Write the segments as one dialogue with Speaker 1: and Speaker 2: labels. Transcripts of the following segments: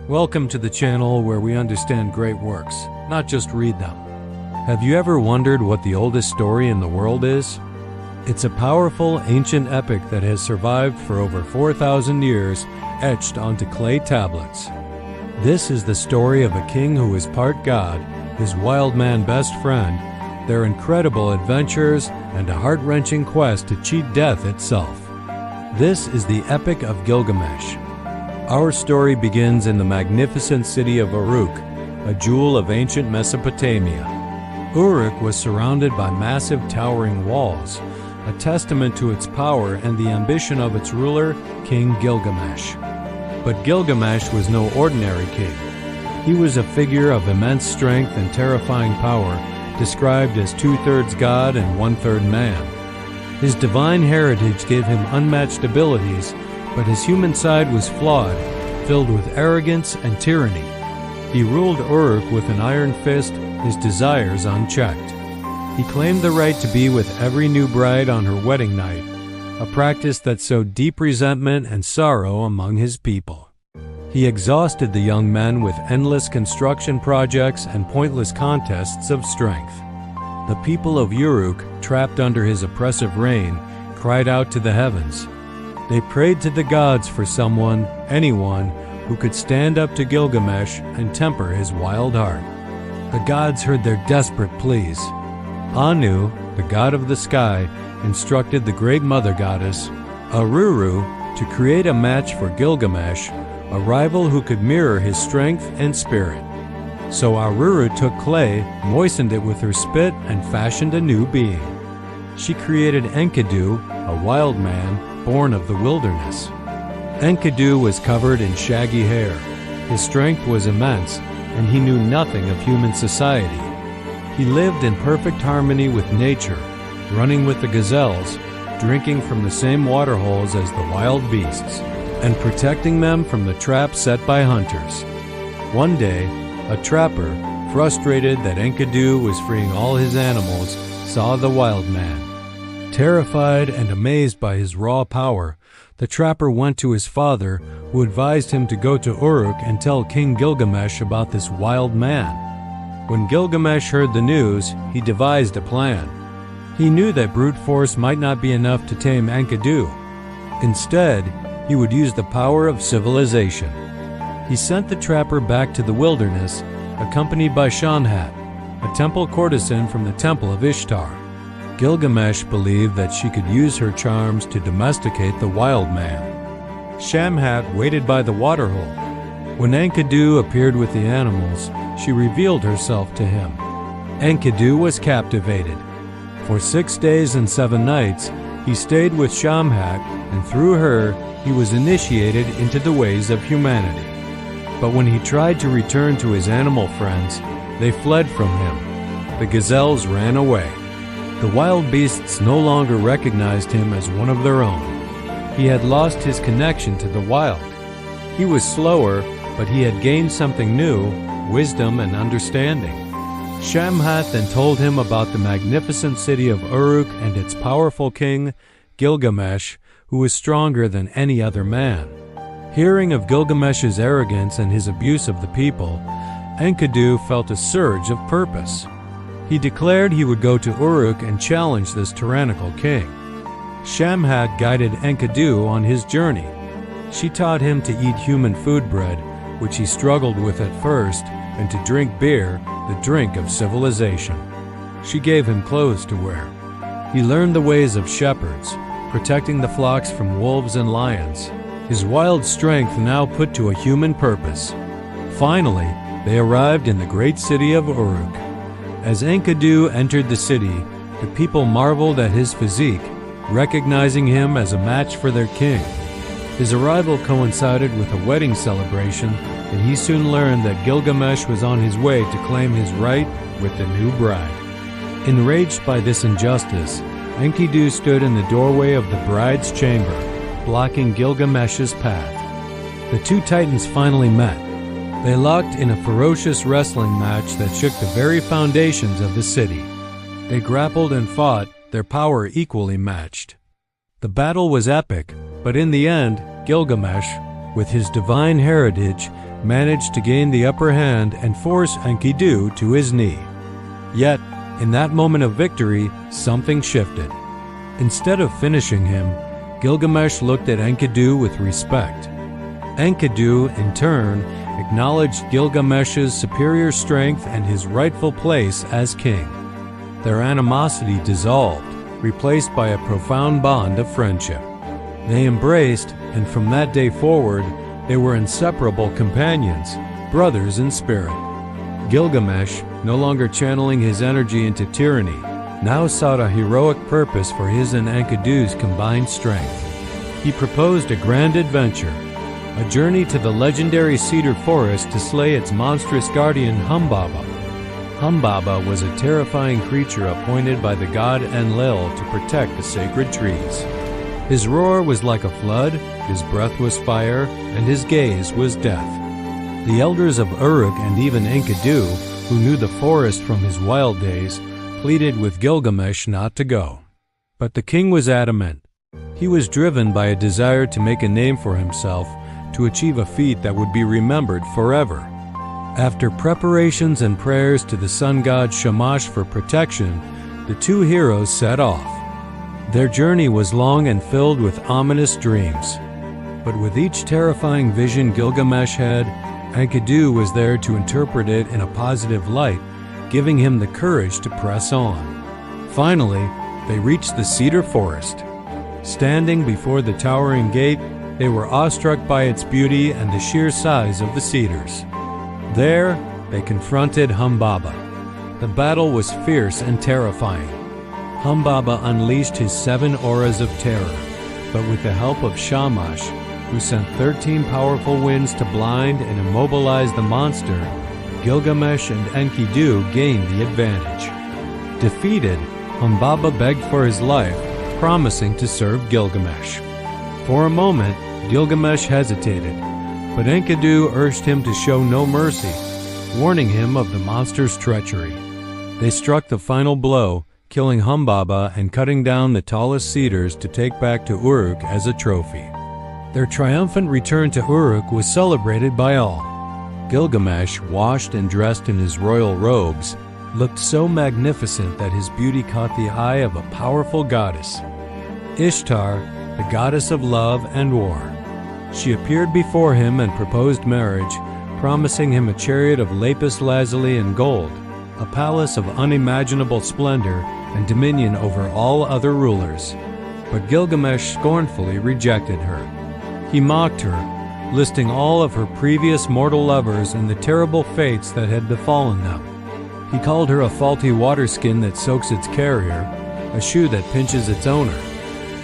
Speaker 1: Welcome to the channel where we understand great works, not just read them. Have you ever wondered what the oldest story in the world is? It's a powerful ancient epic that has survived for over 4,000 years, etched onto clay tablets. This is the story of a king who is part god, his wild man best friend, their incredible adventures, and a heart-wrenching quest to cheat death itself. This is the Epic of Gilgamesh. Our story begins in the magnificent city of Uruk, a jewel of ancient Mesopotamia. Uruk was surrounded by massive towering walls, a testament to its power and the ambition of its ruler, King Gilgamesh. But Gilgamesh was no ordinary king. He was a figure of immense strength and terrifying power, described as two-thirds god and one-third man. His divine heritage gave him unmatched abilities, but his human side was flawed, filled with arrogance and tyranny. He ruled Uruk with an iron fist, his desires unchecked. He claimed the right to be with every new bride on her wedding night, a practice that sowed deep resentment and sorrow among his people. He exhausted the young men with endless construction projects and pointless contests of strength. The people of Uruk, trapped under his oppressive reign, cried out to the heavens. They prayed to the gods for someone, anyone, who could stand up to Gilgamesh and temper his wild heart. The gods heard their desperate pleas. Anu, the god of the sky, instructed the great mother goddess, Aruru, to create a match for Gilgamesh, a rival who could mirror his strength and spirit. So Aruru took clay, moistened it with her spit, and fashioned a new being. She created Enkidu, a wild man, born of the wilderness. Enkidu was covered in shaggy hair. His strength was immense, and he knew nothing of human society. He lived in perfect harmony with nature, running with the gazelles, drinking from the same water holes as the wild beasts, and protecting them from the traps set by hunters. One day, a trapper, frustrated that Enkidu was freeing all his animals, saw the wild man. Terrified and amazed by his raw power, the trapper went to his father, who advised him to go to Uruk and tell King Gilgamesh about this wild man. When Gilgamesh heard the news, he devised a plan. He knew that brute force might not be enough to tame Enkidu. Instead, he would use the power of civilization. He sent the trapper back to the wilderness, accompanied by Shamhat, a temple courtesan from the temple of Ishtar. Gilgamesh believed that she could use her charms to domesticate the wild man. Shamhat waited by the waterhole. When Enkidu appeared with the animals, she revealed herself to him. Enkidu was captivated. For 6 days and 7 nights, he stayed with Shamhat, and through her, he was initiated into the ways of humanity. But when he tried to return to his animal friends, they fled from him. The gazelles ran away. The wild beasts no longer recognized him as one of their own. He had lost his connection to the wild. He was slower, but he had gained something new, wisdom and understanding. Shamhat then told him about the magnificent city of Uruk and its powerful king, Gilgamesh, who was stronger than any other man. Hearing of Gilgamesh's arrogance and his abuse of the people, Enkidu felt a surge of purpose. He declared he would go to Uruk and challenge this tyrannical king. Shamhat guided Enkidu on his journey. She taught him to eat human food bread, which he struggled with at first, and to drink beer, the drink of civilization. She gave him clothes to wear. He learned the ways of shepherds, protecting the flocks from wolves and lions, his wild strength now put to a human purpose. Finally, they arrived in the great city of Uruk. As Enkidu entered the city, the people marveled at his physique, recognizing him as a match for their king. His arrival coincided with a wedding celebration, and he soon learned that Gilgamesh was on his way to claim his right with the new bride. Enraged by this injustice, Enkidu stood in the doorway of the bride's chamber, blocking Gilgamesh's path. The two titans finally met. They locked in a ferocious wrestling match that shook the very foundations of the city. They grappled and fought, their power equally matched. The battle was epic, but in the end, Gilgamesh, with his divine heritage, managed to gain the upper hand and force Enkidu to his knee. Yet, in that moment of victory, something shifted. Instead of finishing him, Gilgamesh looked at Enkidu with respect. Enkidu, in turn, acknowledged Gilgamesh's superior strength and his rightful place as king. Their animosity dissolved, replaced by a profound bond of friendship. They embraced, and from that day forward, they were inseparable companions, brothers in spirit. Gilgamesh, no longer channeling his energy into tyranny, now sought a heroic purpose for his and Enkidu's combined strength. He proposed a grand adventure, a journey to the legendary Cedar Forest to slay its monstrous guardian Humbaba. Humbaba was a terrifying creature appointed by the god Enlil to protect the sacred trees. His roar was like a flood, his breath was fire, and his gaze was death. The elders of Uruk and even Enkidu, who knew the forest from his wild days, pleaded with Gilgamesh not to go. But the king was adamant. He was driven by a desire to make a name for himself, to achieve a feat that would be remembered forever. After preparations and prayers to the sun god Shamash for protection, the two heroes set off. Their journey was long and filled with ominous dreams. But with each terrifying vision Gilgamesh had, Enkidu was there to interpret it in a positive light, giving him the courage to press on. Finally, they reached the Cedar Forest. Standing before the towering gate, they were awestruck by its beauty and the sheer size of the cedars. There, they confronted Humbaba. The battle was fierce and terrifying. Humbaba unleashed his 7 auras of terror, but with the help of Shamash, who sent 13 powerful winds to blind and immobilize the monster, Gilgamesh and Enkidu gained the advantage. Defeated, Humbaba begged for his life, promising to serve Gilgamesh. For a moment, Gilgamesh hesitated, but Enkidu urged him to show no mercy, warning him of the monster's treachery. They struck the final blow, killing Humbaba and cutting down the tallest cedars to take back to Uruk as a trophy. Their triumphant return to Uruk was celebrated by all. Gilgamesh, washed and dressed in his royal robes, looked so magnificent that his beauty caught the eye of a powerful goddess, Ishtar, the goddess of love and war. She appeared before him and proposed marriage, promising him a chariot of lapis lazuli and gold, a palace of unimaginable splendor and dominion over all other rulers. But Gilgamesh scornfully rejected her. He mocked her, listing all of her previous mortal lovers and the terrible fates that had befallen them. He called her a faulty water skin that soaks its carrier, a shoe that pinches its owner.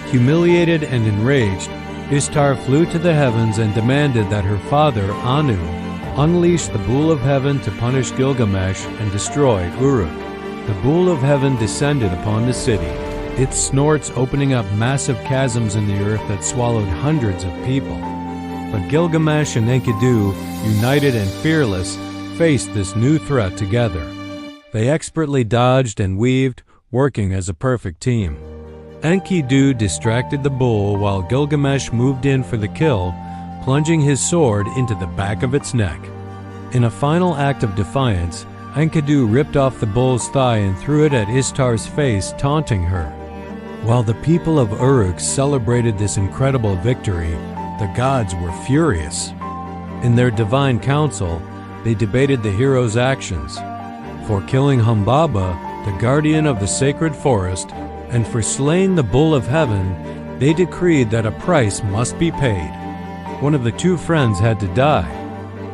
Speaker 1: Humiliated and enraged, Ishtar flew to the heavens and demanded that her father, Anu, unleash the Bull of Heaven to punish Gilgamesh and destroy Uruk. The Bull of Heaven descended upon the city, its snorts opening up massive chasms in the earth that swallowed hundreds of people. But Gilgamesh and Enkidu, united and fearless, faced this new threat together. They expertly dodged and weaved, working as a perfect team. Enkidu distracted the bull while Gilgamesh moved in for the kill, plunging his sword into the back of its neck. In a final act of defiance, Enkidu ripped off the bull's thigh and threw it at Ishtar's face, taunting her. While the people of Uruk celebrated this incredible victory, the gods were furious. In their divine council, they debated the hero's actions. For killing Humbaba, the guardian of the sacred forest, and for slaying the Bull of Heaven, they decreed that a price must be paid. One of the two friends had to die,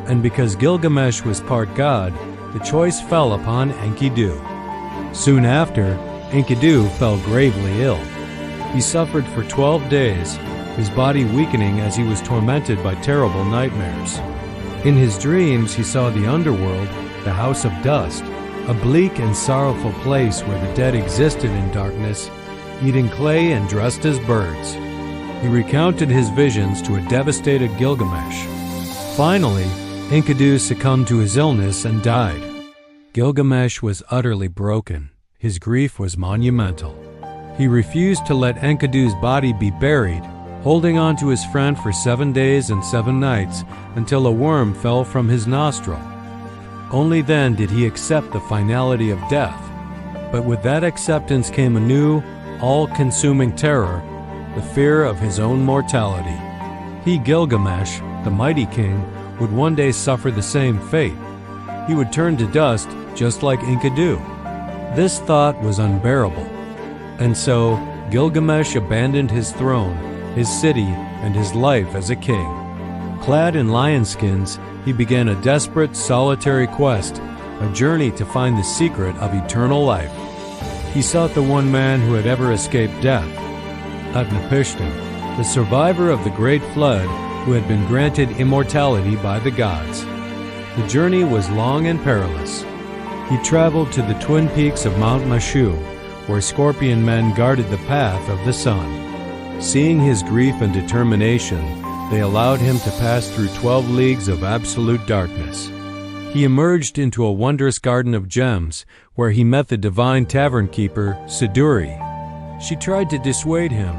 Speaker 1: and because Gilgamesh was part god, the choice fell upon Enkidu. Soon after, Enkidu fell gravely ill. He suffered for 12 days, his body weakening as he was tormented by terrible nightmares. In his dreams, he saw the underworld, the House of Dust, a bleak and sorrowful place where the dead existed in darkness, eating clay and dressed as birds. He recounted his visions to a devastated Gilgamesh. Finally, Enkidu succumbed to his illness and died. Gilgamesh was utterly broken. His grief was monumental. He refused to let Enkidu's body be buried, holding on to his friend for 7 days and 7 nights until a worm fell from his nostril. Only then did he accept the finality of death. But with that acceptance came a new, all-consuming terror, the fear of his own mortality. He, Gilgamesh, the mighty king, would one day suffer the same fate. He would turn to dust just like Enkidu. This thought was unbearable. And so Gilgamesh abandoned his throne, his city, and his life as a king. Clad in lion skins, he began a desperate, solitary quest, a journey to find the secret of eternal life. He sought the one man who had ever escaped death, Utnapishtim, the survivor of the Great Flood who had been granted immortality by the gods. The journey was long and perilous. He traveled to the twin peaks of Mount Mashu, where scorpion men guarded the path of the sun. Seeing his grief and determination, they allowed him to pass through 12 leagues of absolute darkness. He emerged into a wondrous garden of gems, where he met the divine tavern keeper, Siduri. She tried to dissuade him,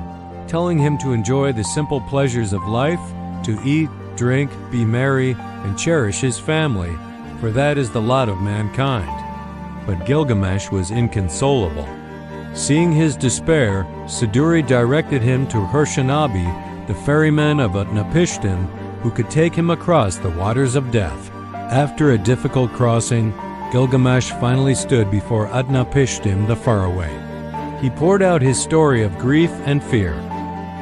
Speaker 1: telling him to enjoy the simple pleasures of life, to eat, drink, be merry, and cherish his family, for that is the lot of mankind. But Gilgamesh was inconsolable. Seeing his despair, Siduri directed him to Uruk, the ferryman of Utnapishtim, who could take him across the waters of death. After a difficult crossing, Gilgamesh finally stood before Utnapishtim the faraway. He poured out his story of grief and fear.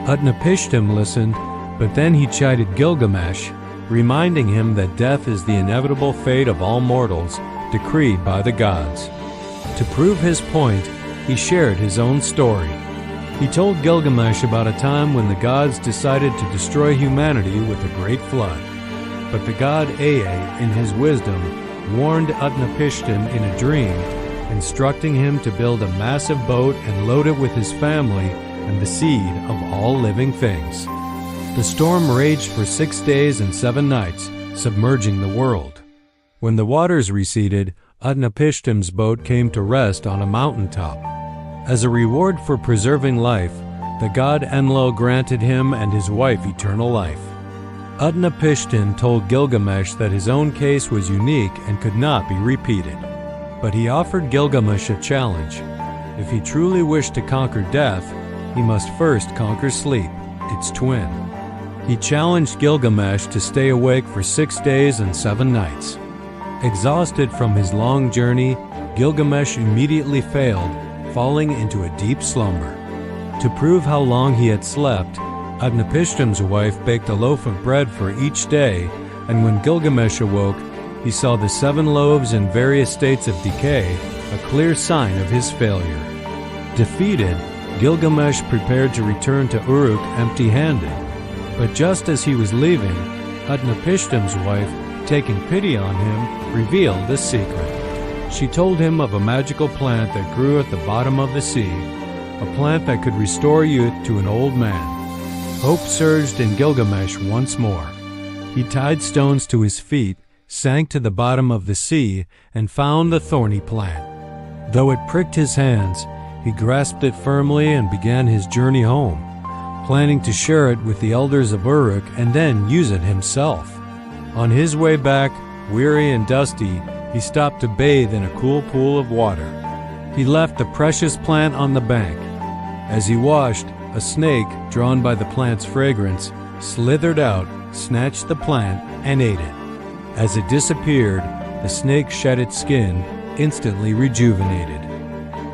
Speaker 1: Utnapishtim listened, but then he chided Gilgamesh, reminding him that death is the inevitable fate of all mortals, decreed by the gods. To prove his point, he shared his own story. He told Gilgamesh about a time when the gods decided to destroy humanity with a great flood. But the god Ea, in his wisdom, warned Utnapishtim in a dream, instructing him to build a massive boat and load it with his family and the seed of all living things. The storm raged for 6 days and 7 nights, submerging the world. When the waters receded, Utnapishtim's boat came to rest on a mountaintop. As a reward for preserving life, the god Enlil granted him and his wife eternal life. Utnapishtim told Gilgamesh that his own case was unique and could not be repeated. But he offered Gilgamesh a challenge. If he truly wished to conquer death, he must first conquer sleep, its twin. He challenged Gilgamesh to stay awake for 6 days and 7 nights. Exhausted from his long journey, Gilgamesh immediately failed, falling into a deep slumber. To prove how long he had slept, Utnapishtim's wife baked a loaf of bread for each day, and when Gilgamesh awoke, he saw the 7 loaves in various states of decay, a clear sign of his failure. Defeated, Gilgamesh prepared to return to Uruk empty-handed. But just as he was leaving, Utnapishtim's wife, taking pity on him, revealed the secret. She told him of a magical plant that grew at the bottom of the sea, a plant that could restore youth to an old man. Hope surged in Gilgamesh once more. He tied stones to his feet, sank to the bottom of the sea, and found the thorny plant. Though it pricked his hands, he grasped it firmly and began his journey home, planning to share it with the elders of Uruk and then use it himself. On his way back, weary and dusty, he stopped to bathe in a cool pool of water. He left the precious plant on the bank. As he washed, a snake, drawn by the plant's fragrance, slithered out, snatched the plant, and ate it. As it disappeared, the snake shed its skin, instantly rejuvenated.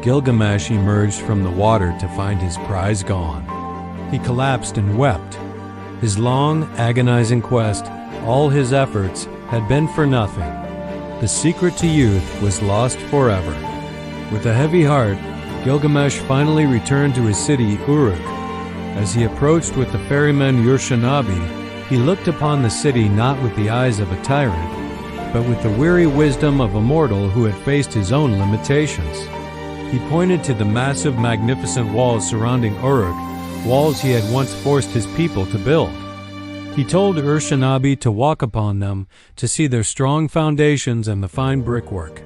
Speaker 1: Gilgamesh emerged from the water to find his prize gone. He collapsed and wept. His long, agonizing quest, all his efforts, had been for nothing. The secret to youth was lost forever. With a heavy heart, Gilgamesh finally returned to his city, Uruk. As he approached with the ferryman Uruk, he looked upon the city not with the eyes of a tyrant, but with the weary wisdom of a mortal who had faced his own limitations. He pointed to the massive, magnificent walls surrounding Uruk, walls he had once forced his people to build. He told Uruk to walk upon them, to see their strong foundations and the fine brickwork.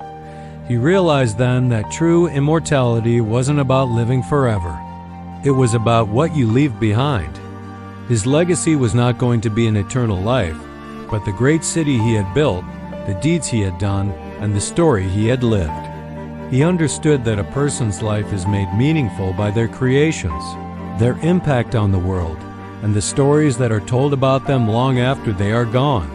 Speaker 1: He realized then that true immortality wasn't about living forever. It was about what you leave behind. His legacy was not going to be an eternal life, but the great city he had built, the deeds he had done, and the story he had lived. He understood that a person's life is made meaningful by their creations, their impact on the world, and the stories that are told about them long after they are gone.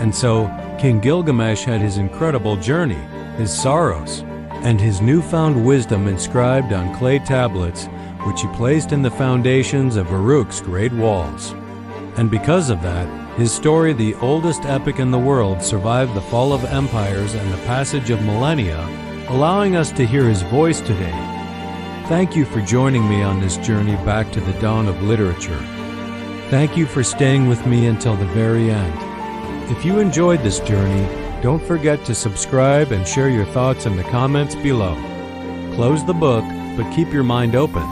Speaker 1: And so, King Gilgamesh had his incredible journey, his sorrows, and his newfound wisdom inscribed on clay tablets, which he placed in the foundations of Uruk's great walls. And because of that, his story, the oldest epic in the world, survived the fall of empires and the passage of millennia, allowing us to hear his voice today. Thank you for joining me on this journey back to the dawn of literature. Thank you for staying with me until the very end. If you enjoyed this journey, don't forget to subscribe and share your thoughts in the comments below. Close the book, but keep your mind open.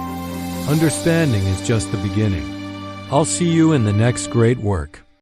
Speaker 1: Understanding is just the beginning. I'll see you in the next great work.